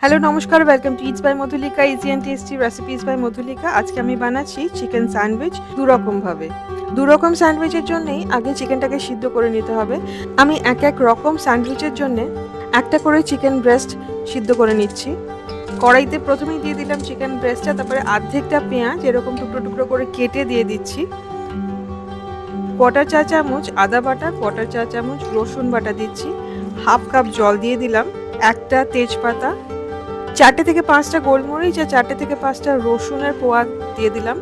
Hello নমস্কার, welcome to it's by Madhulika, easy and tasty recipes by Madhulika. আজকে আমি বানাচ্ছি চিকেন স্যান্ডউইচ দুরকমভাবে। দুরকম স্যান্ডউইচের জন্যেই আগে চিকেনটাকে সিদ্ধ করে নিতে হবে। আমি এক এক রকম স্যান্ডউইচের জন্যে একটা করে চিকেন ব্রেস্ট সিদ্ধ করে নিচ্ছি। কড়াইতে প্রথমেই দিয়ে দিলাম চিকেন ব্রেস্টটা, তারপরে অর্ধেকটা পেঁয়াজ এরকম টুকরো টুকরো করে কেটে দিয়ে দিচ্ছি। কোয়ার্টার চা চামচ আদা বাটা, কোয়ার্টার চা চামচ রসুন বাটা দিচ্ছি। হাফ কাপ জল দিয়ে দিলাম। একটা তেজপাতা, 4টে থেকে 5টা গোলমরিচ আর 4টে থেকে 5টা রসুনের কোয়া দিয়ে দিলাম।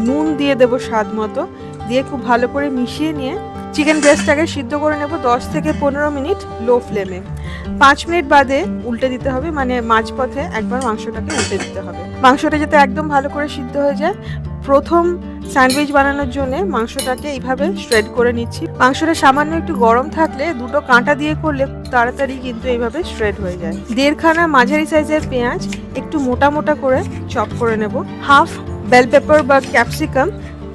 নুন দিয়ে দেবো স্বাদ মতো, দিয়ে খুব ভালো করে মিশিয়ে নিয়ে চিকেন ব্রেস্টটাকে সিদ্ধ করে নেব 10 থেকে 15 মিনিট লো ফ্লেমে। 5 মিনিট বাদে উল্টে দিতে হবে, মানে মাঝপথে একবার মাংসটাকে উল্টে দিতে হবে। মাংসটা যাতে একদম ভালো করে সিদ্ধ হয়ে যায়। প্রথম স্যান্ডউইচ বানানোর জন্য মাংসটাকে এইভাবে শ্রেড করে নিচ্ছি। মাংসটা সামান্য একটু গরম থাকলে দুটো কাঁটা দিয়ে করলে তাড়াতাড়ি কিন্তু এইভাবে শ্রেড হয়ে যায়। 1.5খানা মাঝারি সাইজের পেঁয়াজ একটু মোটা মোটা করে চপ করে নেব। হাফ বেল পেপার বা ক্যাপসিকাম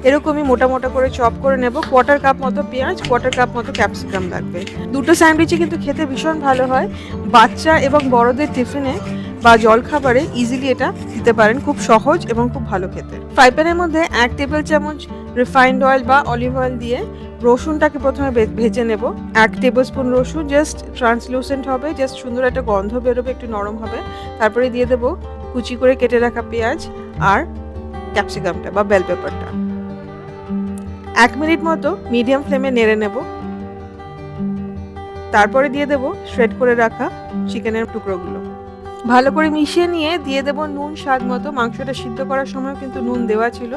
এরকমই মোটা মোটা করে চপ করে নেব। কোয়ার্টার কাপ মতো পেঁয়াজ, কোয়ার্টার কাপ মতো ক্যাপসিকাম লাগবে। দুটো স্যান্ডউইচই কিন্তু খেতে ভীষণ ভালো হয়। বাচ্চা এবং বড়দের টিফিনে বা জলখাবারে ইজিলি এটা দিতে পারেন, খুব সহজ এবং খুব ভালো খেতে। ফ্রাই প্যানের মধ্যে 1 টেবিল চামচ রিফাইন্ড অয়েল বা অলিভ অয়েল দিয়ে রসুনটাকে প্রথমে ভেজে নেব। 1 টেবিল স্পুন রসুন জাস্ট ট্রান্সলুসেন্ট হবে, জাস্ট সুন্দর একটা গন্ধ বেরোবে, একটু নরম হবে। তারপরে দিয়ে দেবো কুচি করে কেটে রাখা পেঁয়াজ আর ক্যাপসিকামটা বা বেল পেপারটা। 1 মিনিট মতো মিডিয়াম ফ্লেমে নেড়ে নেব। তারপরে দিয়ে দেবো শ্রেড করে রাখা চিকেনের টুকরোগুলো। ভালো করে মিশিয়ে নিয়ে দিয়ে দেবো নুন স্বাদ মতো। মাংসটা সিদ্ধ করার সময় কিন্তু নুন দেওয়া ছিল,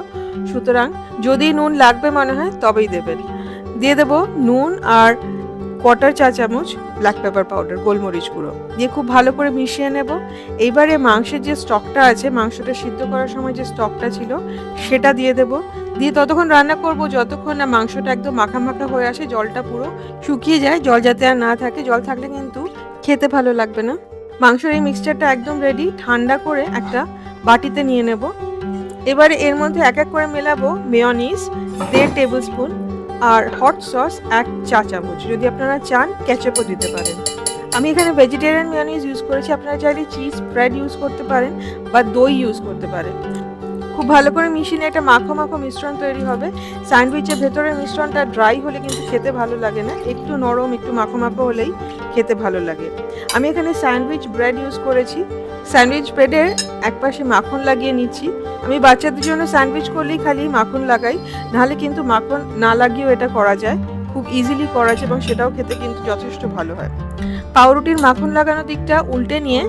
সুতরাং যদি নুন লাগবে মনে হয় তবেই দেবেন। দিয়ে দেবো নুন আর কোয়ার্টার চা চামচ ব্ল্যাক পেপার পাউডার, গোলমরিচ গুঁড়ো দিয়ে খুব ভালো করে মিশিয়ে নেব। এইবারে মাংসের যে স্টকটা আছে, মাংসটা সিদ্ধ করার সময় যে স্টকটা ছিল সেটা দিয়ে দেবো। দিয়ে ততক্ষণ রান্না করব যতক্ষণ না মাংসটা একদম মাখা মাখা হয়ে আসে, জলটা পুরো শুকিয়ে যায়। জল যাতে আর না থাকে, জল থাকলে কিন্তু খেতে ভালো লাগবে না। মাংসের এই মিক্সচারটা একদম রেডি। ঠান্ডা করে একটা বাটিতে নিয়ে নেব। এবারে এর মধ্যে এক এক করে মেলাবো মেয়োনিজ 1.5 টেবিল স্পুন আর হট সস 1 চা চামচ। যদি আপনারা চান কেচাপও দিতে পারেন। আমি এখানে ভেজিটেরিয়ান মেয়োনিজ ইউজ করেছি, আপনারা চাইলে চিজ স্প্রেড ইউজ করতে পারেন বা দই ইউজ করতে পারেন। খুব ভালো করে মিশিয়ে একটা মাখো মাখো মিশ্রণ তৈরি হবে। স্যান্ডউইচের ভেতরের মিশ্রণটা ড্রাই হলে কিন্তু খেতে ভালো লাগে না, একটু নরম একটু মাখো মাখো হলেই খেতে ভালো লাগে। আমি এখানে স্যান্ডউইচ ব্রেড ইউজ করেছি। স্যান্ডউইচ ব্রেডের একপাশে মাখন লাগিয়ে নিচ্ছি। আমি বাচ্চাদের জন্য স্যান্ডউইচ করলেই খালি মাখন লাগাই, নাহলে কিন্তু মাখন না লাগিয়েও এটা করা যায়, খুব ইজিলি করা যায় এবং সেটাও খেতে কিন্তু যথেষ্ট ভালো হয়। পাউরুটির মাখন লাগানো দিকটা উল্টে নিয়ে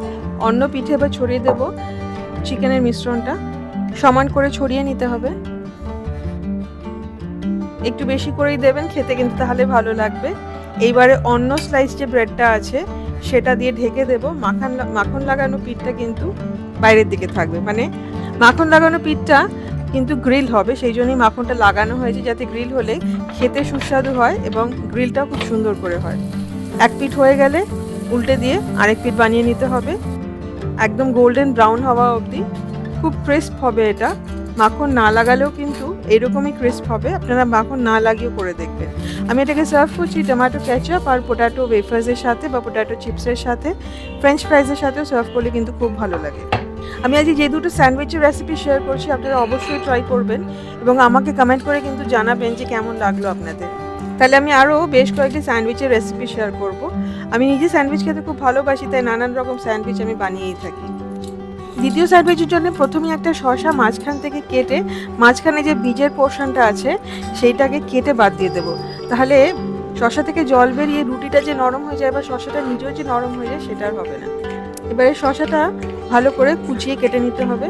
অন্য পিঠে বা ছড়িয়ে দেব চিকেনের মিশ্রণটা। সমান করে ছড়িয়ে নিতে হবে, একটু বেশি করেই দেবেন, খেতে কিন্তু তাহলে ভালো লাগবে। এইবারে অন্য স্লাইস যে ব্রেডটা আছে সেটা দিয়ে ঢেকে দেব। মাখন লাগানো পিঠটা কিন্তু বাইরের দিকে থাকবে, মানে মাখন লাগানো পিঠটা কিন্তু গ্রিল হবে, সেই জন্যই মাখনটা লাগানো হয়েছে, যাতে গ্রিল হলে খেতে সুস্বাদু হয় এবং গ্রিলটাও খুব সুন্দর করে হয়। এক পিঠ হয়ে গেলে উল্টে দিয়ে আরেক পিঠ বানিয়ে নিতে হবে, একদম গোল্ডেন ব্রাউন হওয়া অবধি। খুব ক্রিস্প হবে এটা, মাখন না লাগালেও কিন্তু এরকমই ক্রিস্প হবে, আপনারা মাখন না লাগিয়েও করে দেখবেন। আমি এটাকে সার্ভ করছি টমেটো কেচাপ আর পোটাটো ওয়েফার্সের সাথে বা পোটাটো চিপসের সাথে, ফ্রেঞ্চ ফ্রাইজের সাথেও সার্ভ করলে কিন্তু খুব ভালো লাগে। আমি আজ যে দুটো স্যান্ডউইচের রেসিপি শেয়ার করছি আপনারা অবশ্যই ট্রাই করবেন এবং আমাকে কমেন্ট করে কিন্তু জানাবেন যে কেমন লাগলো আপনাদের। তাহলে আমি আরও বেশ কয়েকটি স্যান্ডউইচের রেসিপি শেয়ার করব। আমি নিজে স্যান্ডউইচ খেতে খুব ভালোবাসি, তাই নানান রকম স্যান্ডউইচ আমি বানিয়েই থাকি। দ্বিতীয় স্যান্ডউইচের জন্য প্রথমেই একটা শসা মাঝখান থেকে কেটে মাঝখানে যে বীজের পোর্শনটা আছে সেইটাকে কেটে বাদ দিয়ে দেবো, তাহলে শসা থেকে জল বেরিয়ে রুটিটা যে নরম হয়ে যায় বা শসাটা নিজেও যে নরম হয়ে যায় সেটা আর হবে না। এবারে শসাটা ভালো করে কুচিয়ে কেটে নিতে হবে।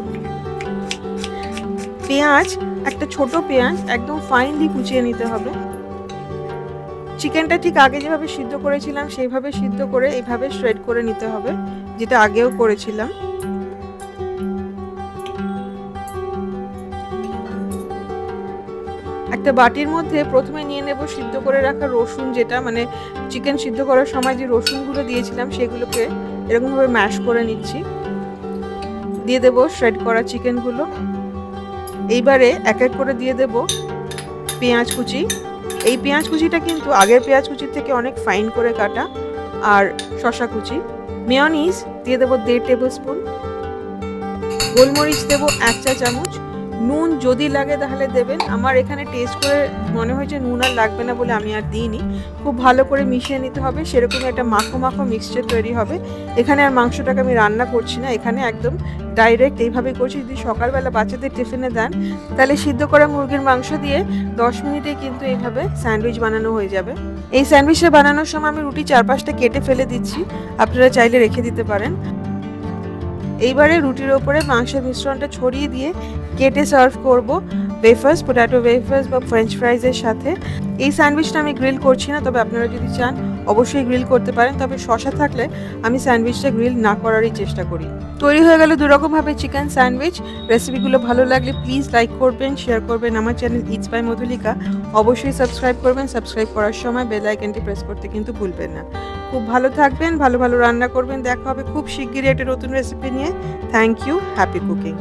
পেঁয়াজ, একটা ছোট পেঁয়াজ একদম ফাইনলি কুচিয়ে নিতে হবে। চিকেনটা ঠিক আগে যেভাবে সিদ্ধ করেছিলাম সেইভাবে সিদ্ধ করে এইভাবে শ্রেড করে নিতে হবে, যেটা আগেও করেছিলাম। একটা বাটির মধ্যে প্রথমে নিয়ে নেব সিদ্ধ করে রাখা রসুন, যেটা মানে চিকেন সিদ্ধ করার সময় যে রসুনগুলো দিয়েছিলাম সেগুলোকে এরকমভাবে ম্যাশ করে নিচ্ছি। দিয়ে দেব শ্রেড করা চিকেনগুলো। এইবারে এক এক করে দিয়ে দেব পেঁয়াজ কুচি। এই পেঁয়াজ কুচিটা কিন্তু আগের পেঁয়াজ কুচির থেকে অনেক ফাইন করে কাটা, আর শসা কুচি। মেয়োনিজ দিয়ে দেবো 1.5 টেবিল স্পুন, গোলমরিচ দেবো 1 চা চামচ, নুন যদি লাগে তাহলে দেবেন। আমার এখানে টেস্ট করে মনে হয়েছে নুন আর লাগবে না বলে আমি আর দিইনি। খুব ভালো করে মিশিয়ে নিতে হবে, সেরকমই একটা মাখো মাখো মিক্সচার তৈরি হবে। এখানে আর মাংসটাকে আমি রান্না করছি না, এখানে একদম ডাইরেক্ট এইভাবে করছি। যদি সকালবেলা বাচ্চাদের টিফিনে দেন তাহলে সিদ্ধ করা মুরগির মাংস দিয়ে 10 মিনিটে কিন্তু এইভাবে স্যান্ডউইচ বানানো হয়ে যাবে। এই স্যান্ডউইচটা বানানোর সময় আমি রুটি 4-5টা কেটে ফেলে দিচ্ছি, আপনারা চাইলে রেখে দিতে পারেন। এইবারে রুটির ওপরে মাংসের মিশ্রণটা ছড়িয়ে দিয়ে কেটে সার্ভ করব ওয়েফার্স, পোট্যাটো ওয়েফার্স বা ফ্রেঞ্চ ফ্রাইজের সাথে। এই স্যান্ডউইচটা আমি গ্রিল করছি না, তবে আপনারা যদি চান অবশ্যই গ্রিল করতে পারেন, তবে শসা থাকলে আমি স্যান্ডউইচটা গ্রিল না করারই চেষ্টা করি। তৈরি হয়ে গেল দুরকমভাবে চিকেন স্যান্ডউইচ। রেসিপিগুলো ভালো লাগলে প্লিজ লাইক করবেন, শেয়ার করবেন। আমার চ্যানেল ইটস বাই মধুলিকা অবশ্যই সাবস্ক্রাইব করবেন। সাবস্ক্রাইব করার সময় বেল আইকনটি প্রেস করতে কিন্তু ভুলবেন না। খুব ভালো থাকবেন, ভালো ভালো রান্না করবেন। দেখা হবে খুব শিগগিরই একটা নতুন রেসিপি নিয়ে। Thank you, happy cooking.